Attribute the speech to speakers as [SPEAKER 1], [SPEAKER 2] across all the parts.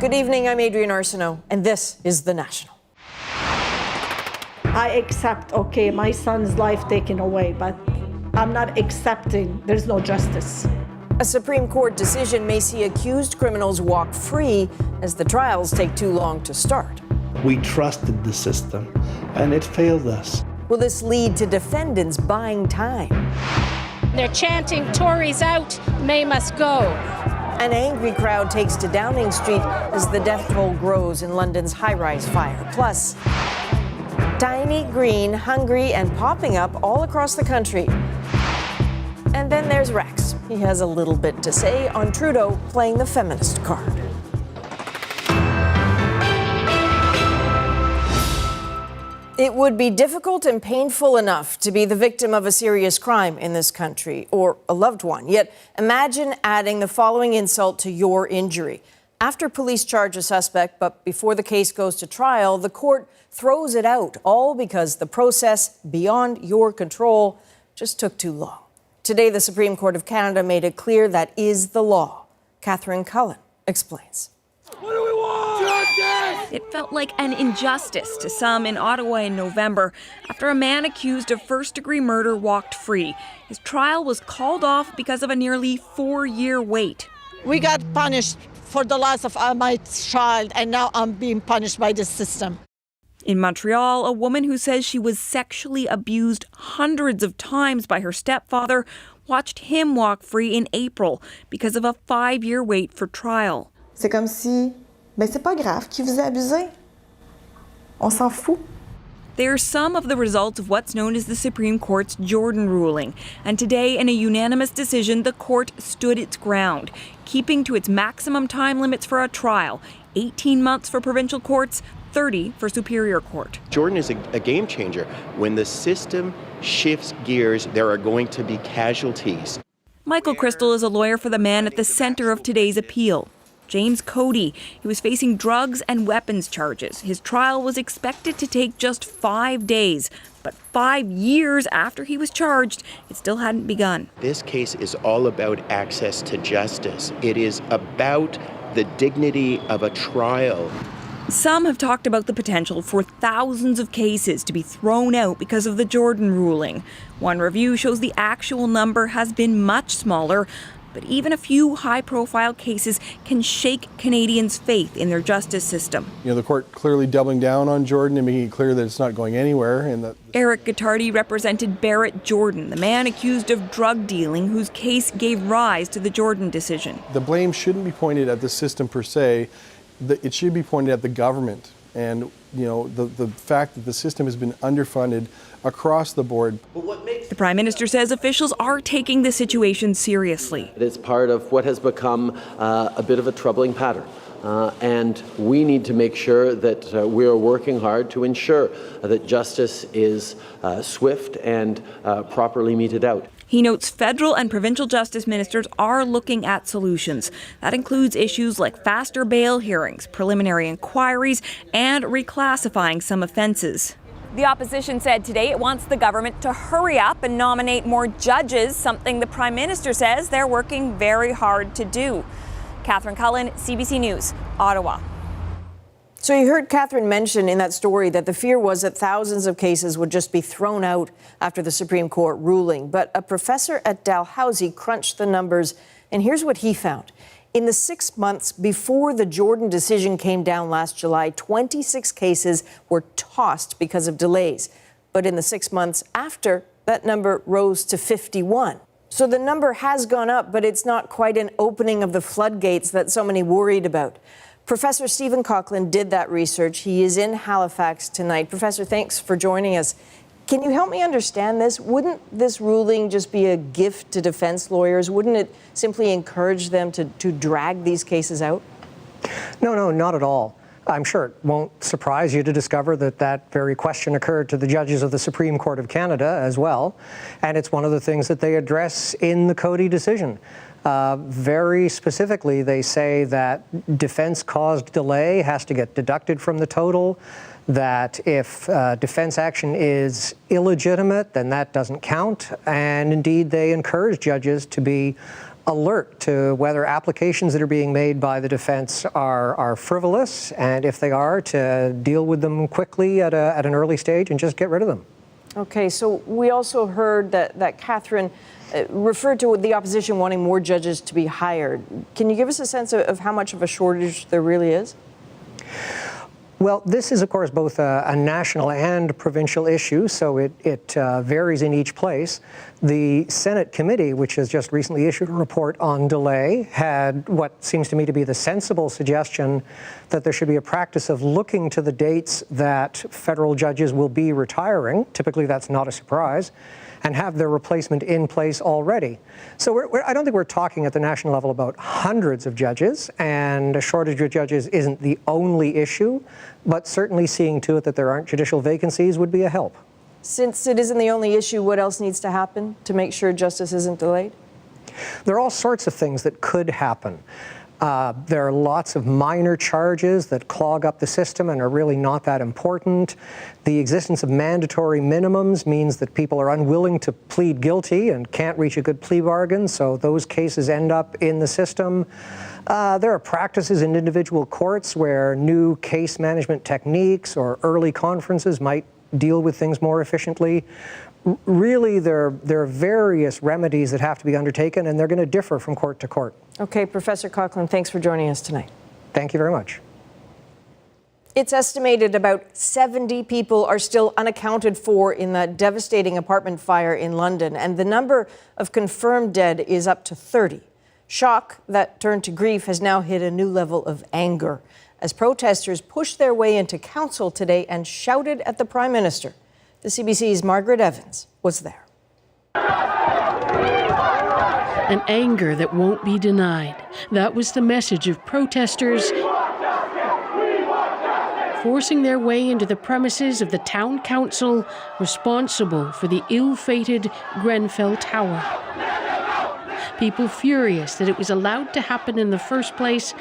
[SPEAKER 1] Good evening, I'm Adrienne Arsenault, and this is The National.
[SPEAKER 2] I accept, okay, my son's life taken away, but I'm not accepting there's no justice.
[SPEAKER 1] A Supreme Court decision may see accused criminals walk free as the trials take too long to start.
[SPEAKER 3] We trusted the system, and it failed us.
[SPEAKER 1] Will this lead to defendants buying time?
[SPEAKER 4] They're chanting, Tories out, May must go.
[SPEAKER 1] An angry crowd takes to Downing Street as the death toll grows in London's high-rise fire. Plus, tiny, green, hungry, and popping up all across the country. And then there's Rex. He has a little bit to say on Trudeau playing the feminist card. It would be difficult and painful enough to be the victim of a serious crime in this country, or a loved one. Yet imagine adding the following insult to your injury. After police charge a suspect, but before the case goes to trial, the court throws it out, all because the process beyond your control just took too long. Today, the Supreme Court of Canada made it clear that is the law. Catherine Cullen explains.
[SPEAKER 5] What do we want? Justice!
[SPEAKER 6] It felt like an injustice to some in Ottawa in November after a man accused of first-degree murder walked free. His trial was called off because of a nearly 4-year wait.
[SPEAKER 2] We got punished for the loss of my child, and now I'm being punished by the system.
[SPEAKER 6] In Montreal, a woman who says she was sexually abused hundreds of times by her stepfather watched him walk free in April because of a 5-year wait for trial.
[SPEAKER 7] C'est comme si, c'est pas grave qu'il vous a abusé. On s'en fout.
[SPEAKER 6] They're some of the results of what's known as the Supreme Court's Jordan ruling. And today, in a unanimous decision, the court stood its ground, keeping to its maximum time limits for a trial, 18 months for provincial courts, 30 for Superior Court.
[SPEAKER 8] Jordan is a game changer. When the system shifts gears, there are going to be casualties.
[SPEAKER 6] Michael Crystal is a lawyer for the man at the center of today's appeal, James Cody. He was facing drugs and weapons charges. His trial was expected to take just 5 days, but 5 years after he was charged, it still hadn't begun.
[SPEAKER 8] This case is all about access to justice. It is about the dignity of a trial.
[SPEAKER 6] Some have talked about the potential for thousands of cases to be thrown out because of the Jordan ruling. One review shows the actual number has been much smaller, but even a few high-profile cases can shake Canadians' faith in their justice system.
[SPEAKER 9] The court clearly doubling down on Jordan and making it clear that it's not going anywhere. And that
[SPEAKER 6] Eric Guittardi represented Barrett Jordan, the man accused of drug dealing whose case gave rise to the Jordan decision.
[SPEAKER 9] The blame shouldn't be pointed at the system per se. It should be pointed at the government. And the fact that the system has been underfunded across the board.
[SPEAKER 6] The Prime Minister says officials are taking the situation seriously.
[SPEAKER 10] It's part of what has become a bit of a troubling pattern. And we need to make sure that we are working hard to ensure that justice is swift and properly meted out.
[SPEAKER 6] He notes federal and provincial justice ministers are looking at solutions. That includes issues like faster bail hearings, preliminary inquiries, and reclassifying some offences.
[SPEAKER 11] The opposition said today it wants the government to hurry up and nominate more judges, something the Prime Minister says they're working very hard to do. Catherine Cullen, CBC News, Ottawa.
[SPEAKER 1] So you heard Catherine mention in that story that the fear was that thousands of cases would just be thrown out after the Supreme Court ruling. But a professor at Dalhousie crunched the numbers, and here's what he found. In the 6 months before the Jordan decision came down last July, 26 cases were tossed because of delays. But in the 6 months after, that number rose to 51. So the number has gone up, but it's not quite an opening of the floodgates that so many worried about. Professor Stephen Coughlin did that research. He is in Halifax tonight. Professor, thanks for joining us. Can you help me understand this? Wouldn't this ruling just be a gift to defense lawyers? Wouldn't it simply encourage them to drag these cases out?
[SPEAKER 12] No, not at all. I'm sure it won't surprise you to discover that that very question occurred to the judges of the Supreme Court of Canada as well. And it's one of the things that they address in the Cody decision. Very specifically, they say that defense-caused delay has to get deducted from the total, that if defense action is illegitimate, then that doesn't count. And indeed, they encourage judges to be alert to whether applications that are being made by the defense are frivolous, and if they are, to deal with them quickly at an early stage and just get rid of them.
[SPEAKER 1] Okay, so we also heard that Catherine referred to the opposition wanting more judges to be hired. Can you give us a sense of how much of a shortage there really is?
[SPEAKER 12] Well, this is, of course, both a national and provincial issue, so it varies in each place. The Senate committee, which has just recently issued a report on delay, had what seems to me to be the sensible suggestion that there should be a practice of looking to the dates that federal judges will be retiring. Typically, that's not a surprise, and have their replacement in place already. So I don't think we're talking at the national level about hundreds of judges, and a shortage of judges isn't the only issue, but certainly seeing to it that there aren't judicial vacancies would be a help.
[SPEAKER 1] Since it isn't the only issue, what else needs to happen to make sure justice isn't delayed?
[SPEAKER 12] There are all sorts of things that could happen. There are lots of minor charges that clog up the system and are really not that important. The existence of mandatory minimums means that people are unwilling to plead guilty and can't reach a good plea bargain, so those cases end up in the system. There are practices in individual courts where new case management techniques or early conferences might deal with things more efficiently. Really, there are various remedies that have to be undertaken, and they're going to differ from court to court.
[SPEAKER 1] Okay, Professor Coughlin, thanks for joining us tonight.
[SPEAKER 12] Thank you very much.
[SPEAKER 1] It's estimated about 70 people are still unaccounted for in that devastating apartment fire in London, and the number of confirmed dead is up to 30. Shock that turned to grief has now hit a new level of anger as protesters pushed their way into council today and shouted at the Prime Minister. The CBC's Margaret Evans was there.
[SPEAKER 13] An anger that won't be denied. That was the message of protesters forcing their way into the premises of the town council responsible for the ill-fated Grenfell Tower. People furious that it was allowed to happen in the first place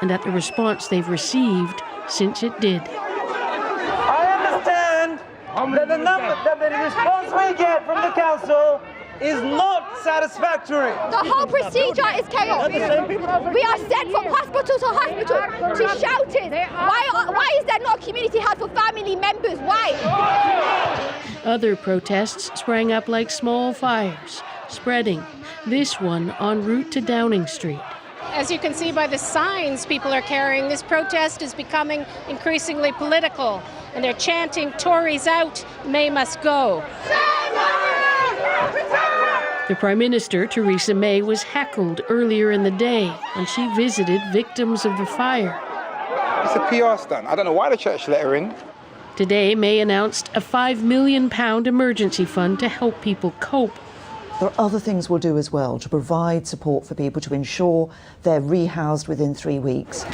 [SPEAKER 13] and at the response they've received since it did.
[SPEAKER 14] I understand that the response we get from the council is not satisfactory.
[SPEAKER 15] The whole procedure is chaos. We are sent from hospital to hospital to shouting. Why is there not community health for family members? Why?
[SPEAKER 13] Other protests sprang up like small fires, spreading. This one en route to Downing Street.
[SPEAKER 4] As you can see by the signs people are carrying, this protest is becoming increasingly political, and they're chanting, "Tories out, May must go."
[SPEAKER 13] The Prime Minister, Theresa May, was heckled earlier in the day when she visited victims of the fire.
[SPEAKER 16] It's a PR stunt. I don't know why the church let her in.
[SPEAKER 13] Today, May announced a £5 million emergency fund to help people cope.
[SPEAKER 17] There are other things we'll do as well to provide support for people to ensure they're rehoused within 3 weeks.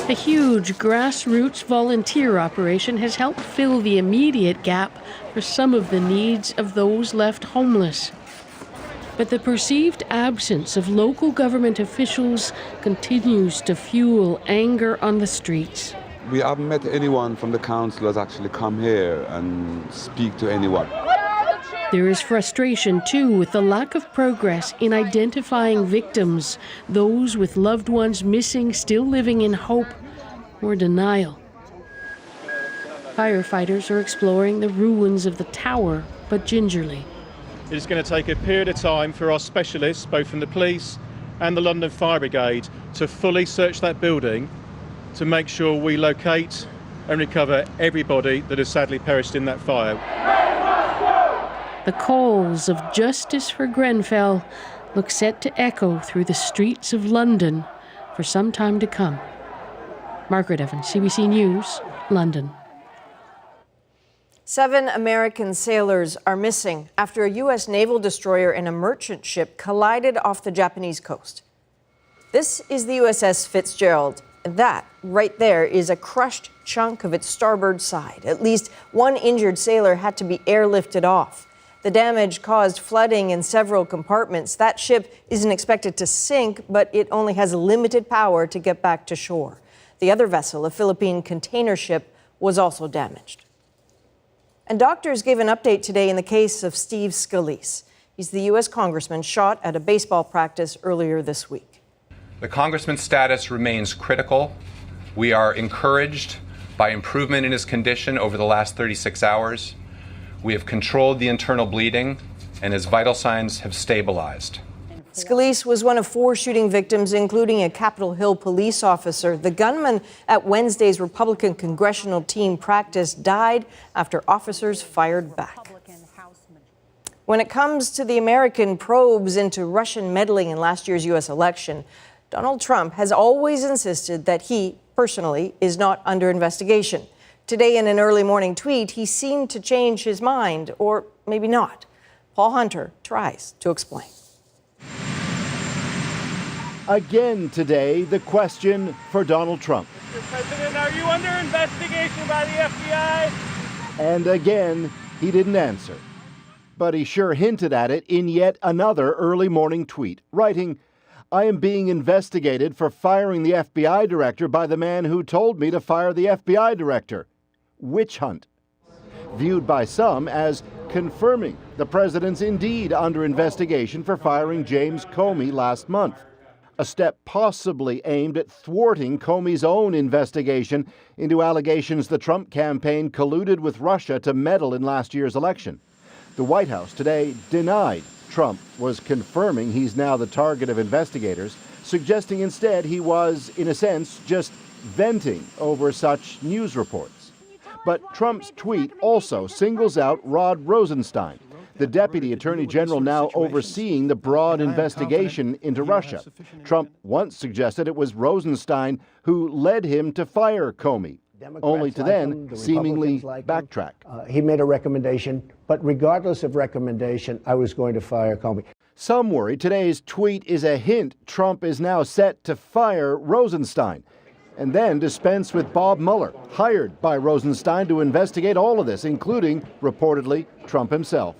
[SPEAKER 13] A huge grassroots volunteer operation has helped fill the immediate gap for some of the needs of those left homeless. But the perceived absence of local government officials continues to fuel anger on the streets.
[SPEAKER 18] We haven't met anyone from the council that's actually come here and speak to anyone.
[SPEAKER 13] There is frustration, too, with the lack of progress in identifying victims, those with loved ones missing still living in hope or denial. Firefighters are exploring the ruins of the tower, but gingerly.
[SPEAKER 19] It's going to take a period of time for our specialists, both from the police and the London Fire Brigade, to fully search that building to make sure we locate and recover everybody that has sadly perished in that fire.
[SPEAKER 13] The calls of justice for Grenfell look set to echo through the streets of London for some time to come. Margaret Evans, CBC News, London.
[SPEAKER 1] 7 American sailors are missing after a U.S. naval destroyer and a merchant ship collided off the Japanese coast. This is the USS Fitzgerald, and that right there is a crushed chunk of its starboard side. At least one injured sailor had to be airlifted off. The damage caused flooding in several compartments. That ship isn't expected to sink, but it only has limited power to get back to shore. The other vessel, a Philippine container ship, was also damaged. And doctors gave an update today in the case of Steve Scalise. He's the U.S. congressman shot at a baseball practice earlier this week.
[SPEAKER 20] The congressman's status remains critical. We are encouraged by improvement in his condition over the last 36 hours. We have controlled the internal bleeding, and his vital signs have stabilized.
[SPEAKER 1] Scalise was one of 4 shooting victims, including a Capitol Hill police officer. The gunman at Wednesday's Republican congressional team practice died after officers fired back. When it comes to the American probes into Russian meddling in last year's U.S. election, Donald Trump has always insisted that he, personally, is not under investigation. Today, in an early morning tweet, he seemed to change his mind, or maybe not. Paul Hunter tries to explain.
[SPEAKER 21] Again today, the question for Donald Trump.
[SPEAKER 14] Mr. President, are you under investigation by the FBI?
[SPEAKER 21] And again, he didn't answer. But he sure hinted at it in yet another early morning tweet, writing, "I am being investigated for firing the FBI director by the man who told me to fire the FBI director." Witch hunt. Viewed by some as confirming the president's indeed under investigation for firing James Comey last month. A step possibly aimed at thwarting Comey's own investigation into allegations the Trump campaign colluded with Russia to meddle in last year's election. The White House today denied Trump was confirming he's now the target of investigators, suggesting instead he was, in a sense, just venting over such news reports. But Trump's tweet also singles out Rod Rosenstein, the Deputy Attorney General now overseeing the broad investigation into Russia. Trump once suggested it was Rosenstein who led him to fire Comey, only to then seemingly backtrack.
[SPEAKER 22] He made a recommendation, but regardless of recommendation, I was going to fire Comey.
[SPEAKER 21] Some worry today's tweet is a hint Trump is now set to fire Rosenstein and then dispense with Bob Mueller, hired by Rosenstein to investigate all of this, including, reportedly, Trump himself.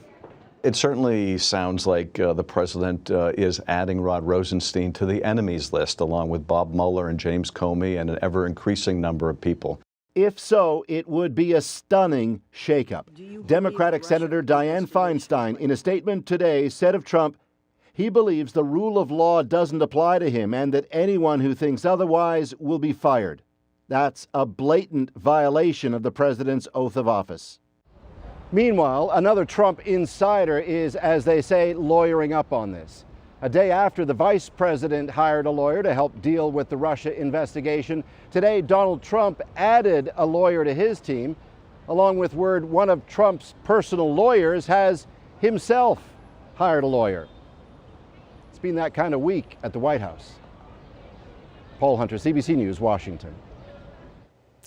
[SPEAKER 23] It certainly sounds like the president is adding Rod Rosenstein to the enemies list, along with Bob Mueller and James Comey and an ever-increasing number of people.
[SPEAKER 21] If so, it would be a stunning shakeup. Democratic Senator Dianne Feinstein, in a statement today, said of Trump, he believes the rule of law doesn't apply to him and that anyone who thinks otherwise will be fired. That's a blatant violation of the president's oath of office. Meanwhile, another Trump insider is, as they say, lawyering up on this. A day after the vice president hired a lawyer to help deal with the Russia investigation, today Donald Trump added a lawyer to his team, along with word one of Trump's personal lawyers has himself hired a lawyer. It's been that kind of week at the White House. Paul Hunter, CBC News, Washington.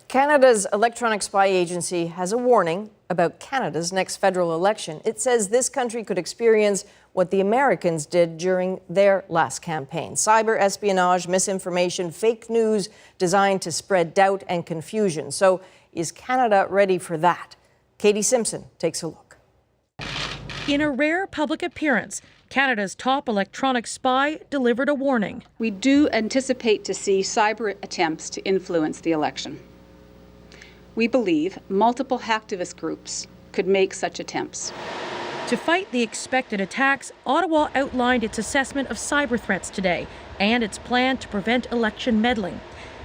[SPEAKER 1] Canada's electronic spy agency has a warning about Canada's next federal election. It says this country could experience what the Americans did during their last campaign: cyber espionage, misinformation, fake news designed to spread doubt and confusion. So is Canada ready for that? Katie Simpson takes a look.
[SPEAKER 24] In a rare public appearance, Canada's top electronic spy delivered a warning.
[SPEAKER 25] We do anticipate to see cyber attempts to influence the election. We believe multiple hacktivist groups could make such attempts.
[SPEAKER 24] To fight the expected attacks, Ottawa outlined its assessment of cyber threats today and its plan to prevent election meddling.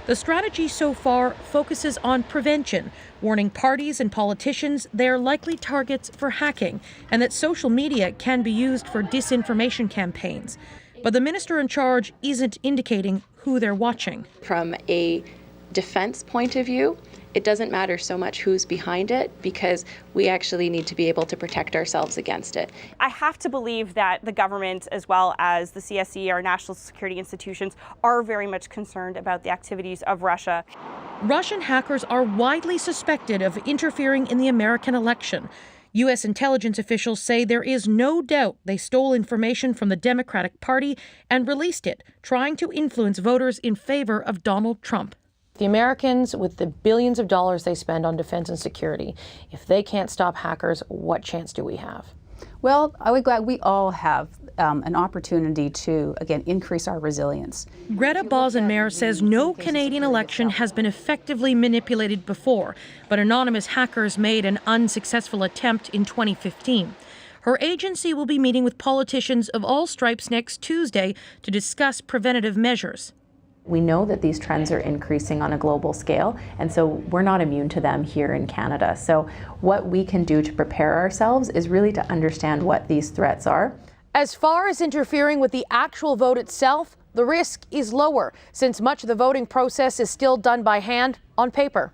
[SPEAKER 24] The strategy so far focuses on prevention, warning parties and politicians they're likely targets for hacking and that social media can be used for disinformation campaigns. But the minister in charge isn't indicating who they're watching.
[SPEAKER 26] From a defense point of view, it doesn't matter so much who's behind it because we actually need to be able to protect ourselves against it.
[SPEAKER 11] I have to believe that the government, as well as the CSE, our national security institutions, are very much concerned about the activities of Russia.
[SPEAKER 24] Russian hackers are widely suspected of interfering in the American election. U.S. intelligence officials say there is no doubt they stole information from the Democratic Party and released it, trying to influence voters in favor of Donald Trump.
[SPEAKER 27] The Americans, with the billions of dollars they spend on defense and security, if they can't stop hackers, what chance do we have?
[SPEAKER 28] Well, I would glad we all have an opportunity to, again, increase our resilience.
[SPEAKER 24] Greta Bosenmayer says no Canadian election has been effectively manipulated before, but anonymous hackers made an unsuccessful attempt in 2015. Her agency will be meeting with politicians of all stripes next Tuesday to discuss preventative measures.
[SPEAKER 27] We know that these trends are increasing on a global scale, and so we're not immune to them here in Canada. So what we can do to prepare ourselves is really to understand what these threats are. As far as interfering with the actual vote itself, the risk is lower, since much of the voting process is still done by hand on paper.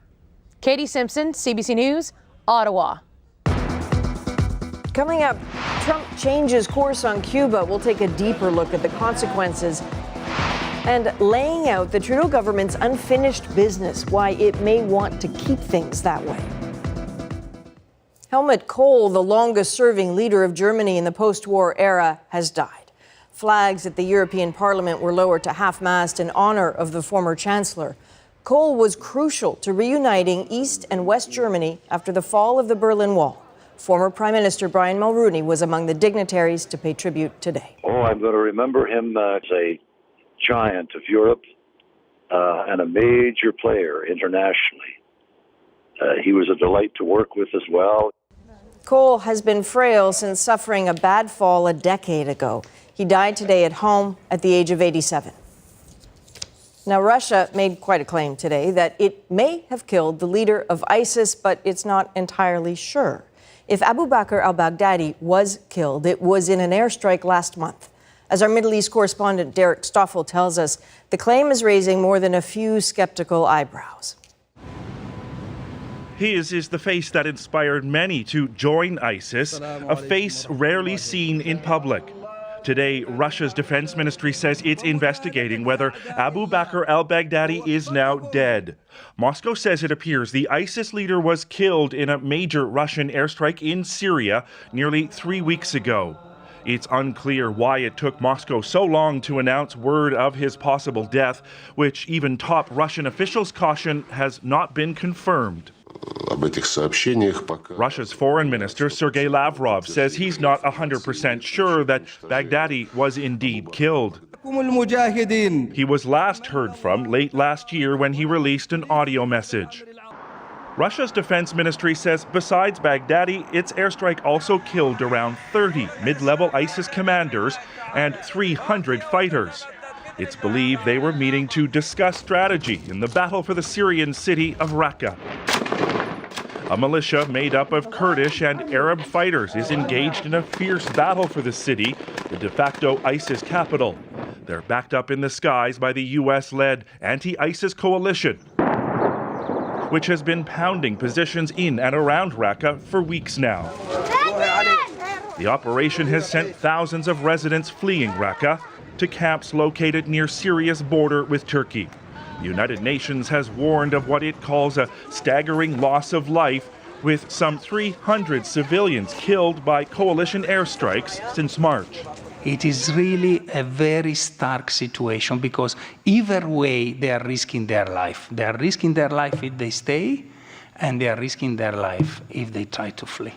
[SPEAKER 27] Katie Simpson, CBC News, Ottawa.
[SPEAKER 1] Coming up, Trump changes course on Cuba. We'll take a deeper look at the consequences and laying out the Trudeau government's unfinished business, why it may want to keep things that way. Helmut Kohl, the longest-serving leader of Germany in the post-war era, has died. Flags at the European Parliament were lowered to half-mast in honor of the former chancellor. Kohl was crucial to reuniting East and West Germany after the fall of the Berlin Wall. Former Prime Minister Brian Mulroney was among the dignitaries to pay tribute today.
[SPEAKER 2] Oh, I'm going to remember him as a giant of Europe and a major player internationally. He was a delight to work with as well.
[SPEAKER 1] Kohl has been frail since suffering a bad fall a decade ago. He died today at home at the age of 87. Now, Russia made quite a claim today that it may have killed the leader of ISIS, but it's not entirely sure. If Abu Bakr al-Baghdadi was killed, it was in an airstrike last month. As our Middle East correspondent Derek Stoffel tells us, the claim is raising more than a few skeptical eyebrows.
[SPEAKER 3] His is the face that inspired many to join ISIS, a face rarely seen in public. Today, Russia's defense ministry says it's investigating whether Abu Bakr al-Baghdadi is now dead. Moscow says it appears the ISIS leader was killed in a major Russian airstrike in Syria nearly 3 weeks ago. It's unclear why it took Moscow so long to announce word of his possible death, which even top Russian officials caution has not been confirmed. Russia's foreign minister Sergei Lavrov says he's not 100% sure that Baghdadi was indeed killed. He was last heard from late last year when he released an audio message. Russia's defense ministry says besides Baghdadi, its airstrike also killed around 30 mid-level ISIS commanders and 300 fighters. It's believed they were meeting to discuss strategy in the battle for the Syrian city of Raqqa. A militia made up of Kurdish and Arab fighters is engaged in a fierce battle for the city, the de facto ISIS capital. They're backed up in the skies by the U.S.-led anti-ISIS coalition, which has been pounding positions in and around Raqqa for weeks now. The operation has sent thousands of residents fleeing Raqqa to camps located near Syria's border with Turkey. The United Nations has warned of what it calls a staggering loss of life, with some 300 civilians killed by coalition airstrikes since March.
[SPEAKER 5] It is really a very stark situation because either way they are risking their life. They are risking their life if they stay, and they are risking their life if they try to flee.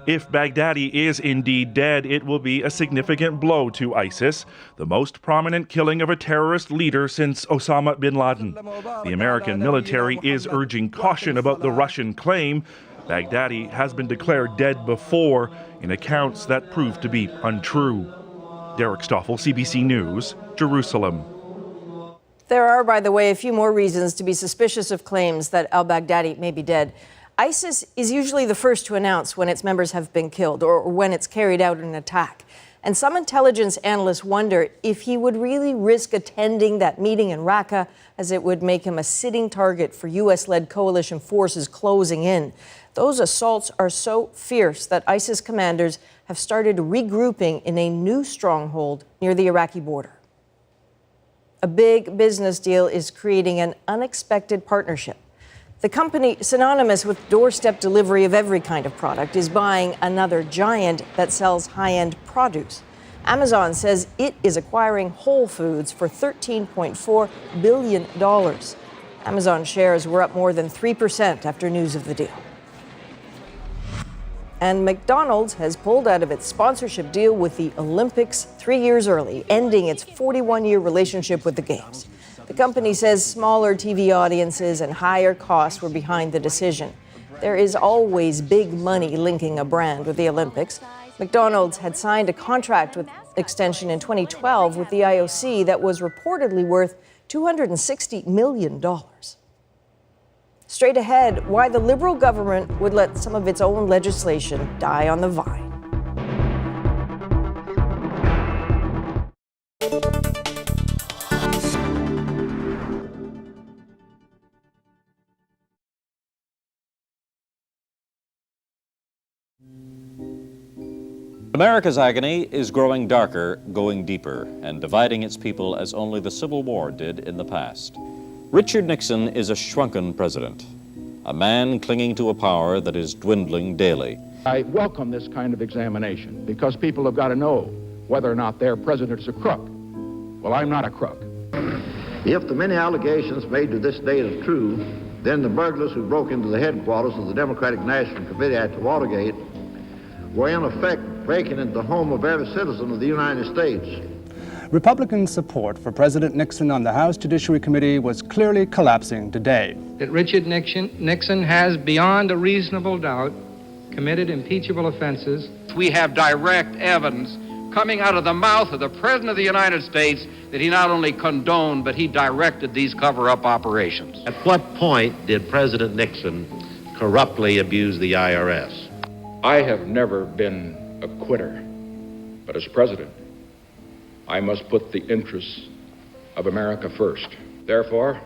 [SPEAKER 3] If Baghdadi is indeed dead, it will be a significant blow to ISIS, the most prominent killing of a terrorist leader since Osama bin Laden. The American military is urging caution about the Russian claim. Baghdadi has been declared dead before in accounts that proved to be untrue. Derek Stoffel, CBC News, Jerusalem.
[SPEAKER 1] There are, by the way, a few more reasons to be suspicious of claims that al-Baghdadi may be dead. ISIS is usually the first to announce when its members have been killed or when it's carried out an attack. And some intelligence analysts wonder if he would really risk attending that meeting in Raqqa, as it would make him a sitting target for U.S.-led coalition forces closing in. Those assaults are so fierce that ISIS commanders have started regrouping in a new stronghold near the Iraqi border. A big business deal is creating an unexpected partnership. The company, synonymous with doorstep delivery of every kind of product, is buying another giant that sells high-end produce. Amazon says it is acquiring Whole Foods for $13.4 billion. Amazon shares were up more than 3% after news of the deal. And McDonald's has pulled out of its sponsorship deal with the Olympics 3 years early, ending its 41-year relationship with the Games. The company says smaller TV audiences and higher costs were behind the decision. There is always big money linking a brand with the Olympics. McDonald's had signed a contract with extension in 2012 with the IOC that was reportedly worth $260 million. Straight ahead, why the Liberal government would let some of its own legislation die on the vine.
[SPEAKER 4] America's agony is growing darker, going deeper, and dividing its people as only the Civil War did in the past. Richard Nixon is a shrunken president, a man clinging to a power that is dwindling daily.
[SPEAKER 6] I welcome this kind of examination because people have got to know whether or not their president's a crook. Well, I'm not a crook.
[SPEAKER 7] If the many allegations made to this date are true, then the burglars who broke into the headquarters of the Democratic National Committee after Watergate were in effect breaking into the home of every citizen of the United States.
[SPEAKER 8] Republican support for President Nixon on the House Judiciary Committee was clearly collapsing today.
[SPEAKER 9] That Richard Nixon has, beyond a reasonable doubt, committed impeachable offenses.
[SPEAKER 10] We have direct evidence coming out of the mouth of the President of the United States that he not only condoned, but he directed these cover-up operations.
[SPEAKER 12] At what point did President Nixon corruptly abuse the IRS?
[SPEAKER 6] I have never been a quitter, but as president, I must put the interests of America first. Therefore,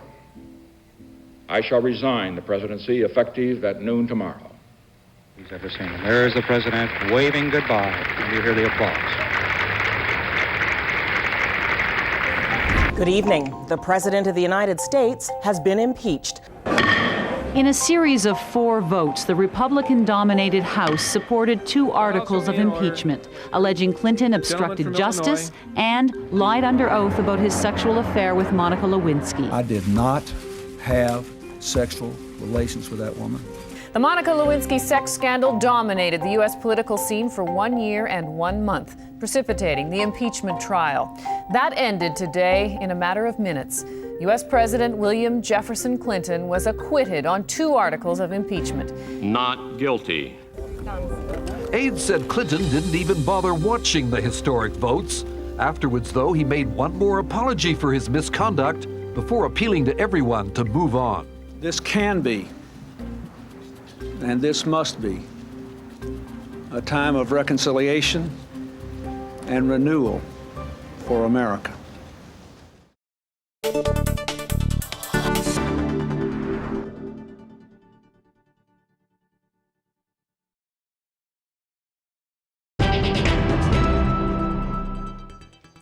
[SPEAKER 6] I shall resign the presidency effective at noon tomorrow.
[SPEAKER 9] Who's ever seen him? There's the president waving goodbye, and you hear the applause.
[SPEAKER 15] Good evening. The President of the United States has been impeached.
[SPEAKER 29] In a series of 4 votes, the Republican-dominated House supported 2 articles of impeachment, alleging Clinton obstructed justice and lied under oath about his sexual affair with Monica Lewinsky.
[SPEAKER 30] I did not have sexual relations with that woman.
[SPEAKER 31] The Monica Lewinsky sex scandal dominated the U.S. political scene for 1 year and 1 month, precipitating the impeachment trial. That ended today in a matter of minutes. U.S. President William Jefferson Clinton was acquitted on 2 articles of impeachment.
[SPEAKER 32] Not guilty.
[SPEAKER 33] Aides said Clinton didn't even bother watching the historic votes. Afterwards, though, he made one more apology for his misconduct before appealing to everyone to move on.
[SPEAKER 30] This can be, and this must be, a time of reconciliation and renewal for America.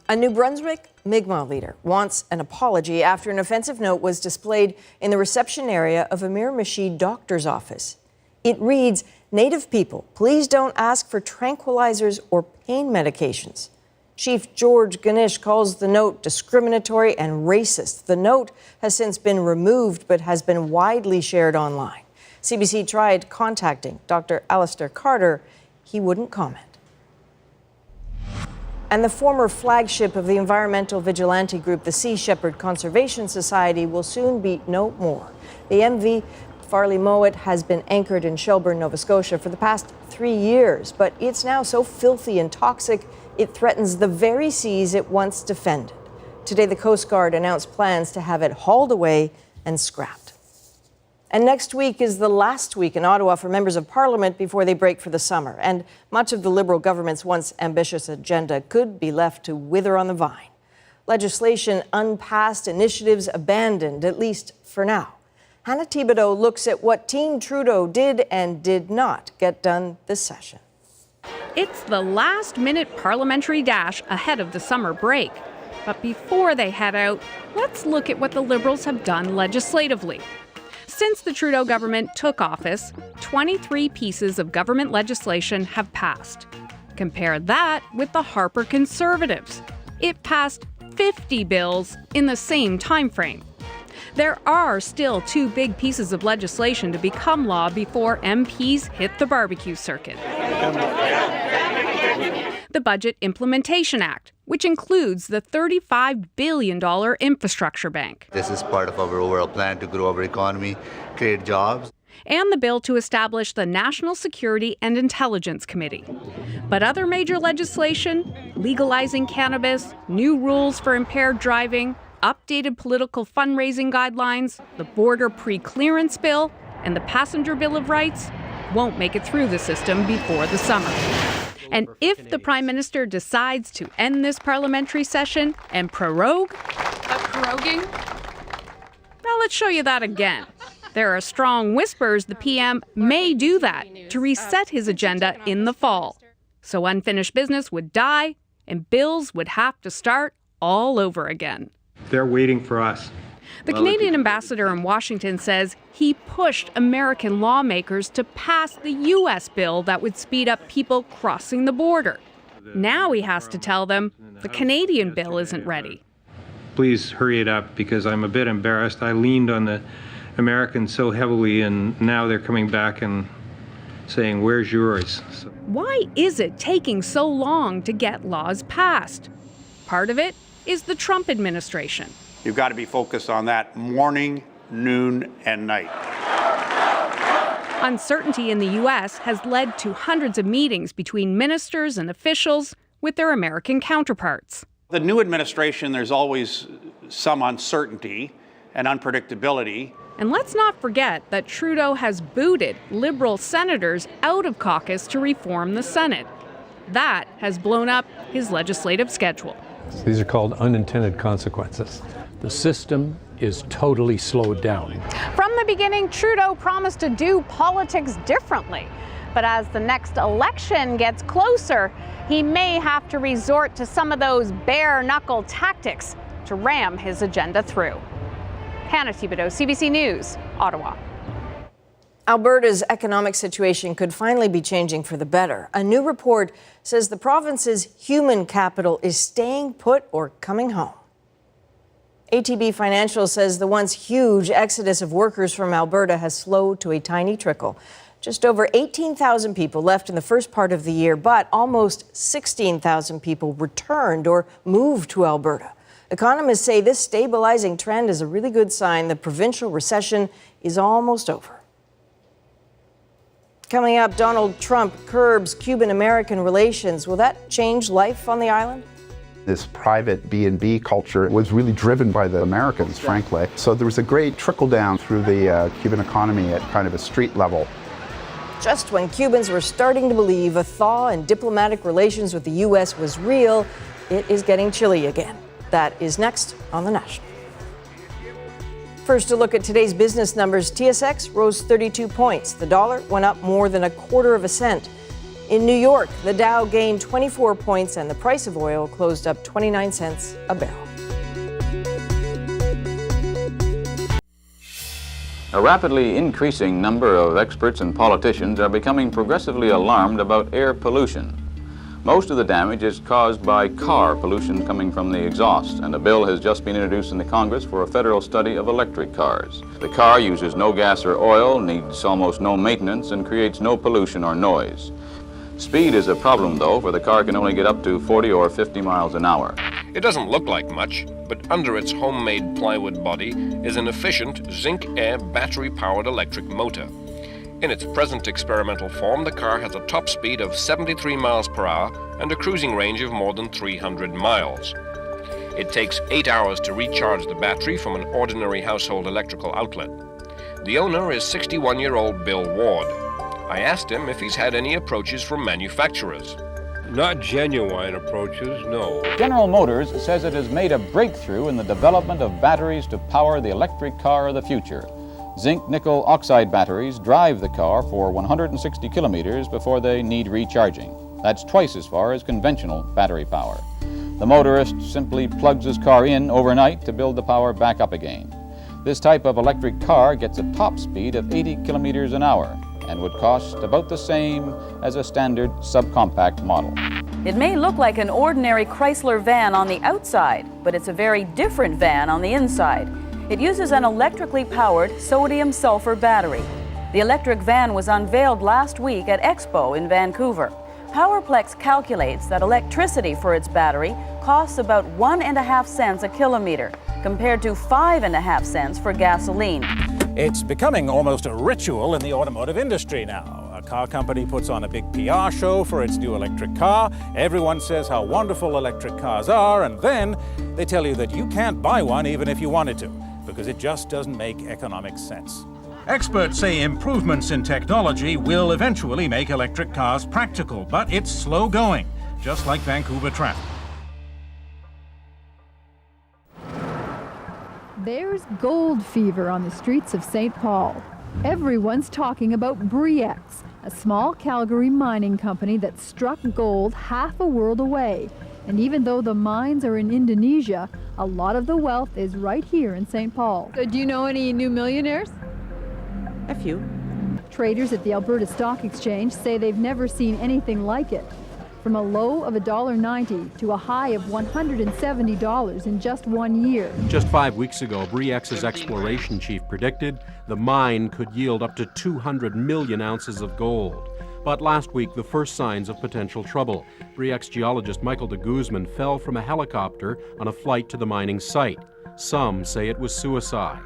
[SPEAKER 1] A New Brunswick Mi'kmaq leader wants an apology after an offensive note was displayed in the reception area of a Miramichi doctor's office. It reads, "Native people, please don't ask for tranquilizers or pain medications." Chief George Ganesh calls the note discriminatory and racist. The note has since been removed but has been widely shared online. CBC tried contacting Dr. Alistair Carter. He wouldn't comment. And the former flagship of the environmental vigilante group, the Sea Shepherd Conservation Society, will soon be no more. The MV Farley Mowat has been anchored in Shelburne, Nova Scotia for the past 3 years, but it's now so filthy and toxic it threatens the very seas it once defended. Today, the Coast Guard announced plans to have it hauled away and scrapped. And next week is the last week in Ottawa for members of Parliament before they break for the summer. And much of the Liberal government's once ambitious agenda could be left to wither on the vine. Legislation unpassed, initiatives abandoned, at least for now. Hannah Thibodeau looks at what Team Trudeau did and did not get done this session.
[SPEAKER 24] It's the last-minute parliamentary dash ahead of the summer break. But before they head out, let's look at what the Liberals have done legislatively. Since the Trudeau government took office, 23 pieces of government legislation have passed. Compare that with the Harper Conservatives. It passed 50 bills in the same time frame. There are still 2 big pieces of legislation to become law before MPs hit the barbecue circuit. The Budget Implementation Act, which includes the $35 billion infrastructure bank.
[SPEAKER 34] This is part of our overall plan to grow our economy, create jobs.
[SPEAKER 13] and the bill to establish the National Security and Intelligence Committee. But other major legislation, legalizing cannabis, new rules for impaired driving, updated political fundraising guidelines, the border pre-clearance bill, and the passenger Bill of Rights won't make it through the system before the summer. And if the Prime Minister decides to end this parliamentary session and prorogue... Proroguing? Well, let's show you that again. There are strong whispers the PM may do that to reset his agenda in the fall. So unfinished business would die and bills would have to start all over again.
[SPEAKER 14] They're waiting for us.
[SPEAKER 13] The Canadian ambassador in Washington says he pushed American lawmakers to pass the U.S. bill that would speed up people crossing the border. Now he has to tell them the Canadian bill isn't ready.
[SPEAKER 14] Please hurry it up because I'm a bit embarrassed. I leaned on the Americans so heavily and now they're coming back and saying, where's yours? So.
[SPEAKER 13] Why is it taking so long to get laws passed? Part of it is the Trump administration.
[SPEAKER 16] You've got to be focused on that morning, noon, and night.
[SPEAKER 13] Uncertainty in the U.S. has led to hundreds of meetings between ministers and officials with their American counterparts.
[SPEAKER 16] The new administration, there's always some uncertainty and unpredictability.
[SPEAKER 13] And let's not forget that Trudeau has booted Liberal senators out of caucus to reform the Senate. That has blown up his legislative schedule.
[SPEAKER 17] These are called unintended consequences. The system is totally slowed down.
[SPEAKER 18] From the beginning, Trudeau promised to do politics differently. But as the next election gets closer, he may have to resort to some of those bare-knuckle tactics to ram his agenda through. Hannah Thibodeau, CBC News, Ottawa.
[SPEAKER 1] Alberta's economic situation could finally be changing for the better. A new report says the province's human capital is staying put or coming home. ATB Financial says the once huge exodus of workers from Alberta has slowed to a tiny trickle. Just over 18,000 people left in the first part of the year, but almost 16,000 people returned or moved to Alberta. Economists say this stabilizing trend is a really good sign the provincial recession is almost over. Coming up, Donald Trump curbs Cuban-American relations. Will that change life on the island?
[SPEAKER 18] This private B&B culture was really driven by the Americans, frankly. So there was a great trickle down through the Cuban economy at kind of a street level.
[SPEAKER 1] Just when Cubans were starting to believe a thaw in diplomatic relations with the U.S. was real, it is getting chilly again. That is next on The National. First, a look at today's business numbers. TSX rose 32 points. The dollar went up more than a quarter of a cent. In New York, the Dow gained 24 points and the price of oil closed up 29 cents a barrel.
[SPEAKER 19] A rapidly increasing number of experts and politicians are becoming progressively alarmed about air pollution. Most of the damage is caused by car pollution coming from the exhaust, and a bill has just been introduced in the Congress for a federal study of electric cars. The car uses no gas or oil, needs almost no maintenance, and creates no pollution or noise. Speed is a problem, though, for the car can only get up to 40 or 50 miles an hour.
[SPEAKER 20] It doesn't look like much, but under its homemade plywood body is an efficient zinc-air battery-powered electric motor. In its present experimental form, the car has a top speed of 73 miles per hour and a cruising range of more than 300 miles. It takes 8 hours to recharge the battery from an ordinary household electrical outlet. The owner is 61-year-old Bill Ward. I asked him if he's had any approaches from manufacturers.
[SPEAKER 21] Not genuine approaches, no.
[SPEAKER 4] General Motors says it has made a breakthrough in the development of batteries to power the electric car of the future. Zinc-nickel oxide batteries drive the car for 160 kilometers before they need recharging. That's twice as far as conventional battery power. The motorist simply plugs his car in overnight to build the power back up again. This type of electric car gets a top speed of 80 kilometers an hour and would cost about the same as a standard subcompact model.
[SPEAKER 22] It may look like an ordinary Chrysler van on the outside, but it's a very different van on the inside. It uses an electrically powered sodium-sulfur battery. The electric van was unveiled last week at Expo in Vancouver. Powerplex calculates that electricity for its battery costs about 1.5 cents a kilometer, compared to 5.5 cents for gasoline.
[SPEAKER 2] It's becoming almost a ritual in the automotive industry now. A car company puts on a big PR show for its new electric car. Everyone says how wonderful electric cars are, and then they tell you that you can't buy one even if you wanted to, because it just doesn't make economic sense. Experts say improvements in technology will eventually make electric cars practical, but it's slow going, just like Vancouver traffic.
[SPEAKER 3] There's gold fever on the streets of St. Paul. Everyone's talking about Bre-X, a small Calgary mining company that struck gold half a world away. And even though the mines are in Indonesia, a lot of the wealth is right here in St. Paul. So do you know any new millionaires?
[SPEAKER 15] A few.
[SPEAKER 3] Traders at the Alberta Stock Exchange say they've never seen anything like it. From a low of $1.90 to a high of $170 in just 1 year.
[SPEAKER 5] Just 5 weeks ago, Bre-X's exploration chief predicted the mine could yield up to 200 million ounces of gold. But last week, the first signs of potential trouble. Bre-X geologist Michael de Guzman fell from a helicopter on a flight to the mining site. Some say it was suicide.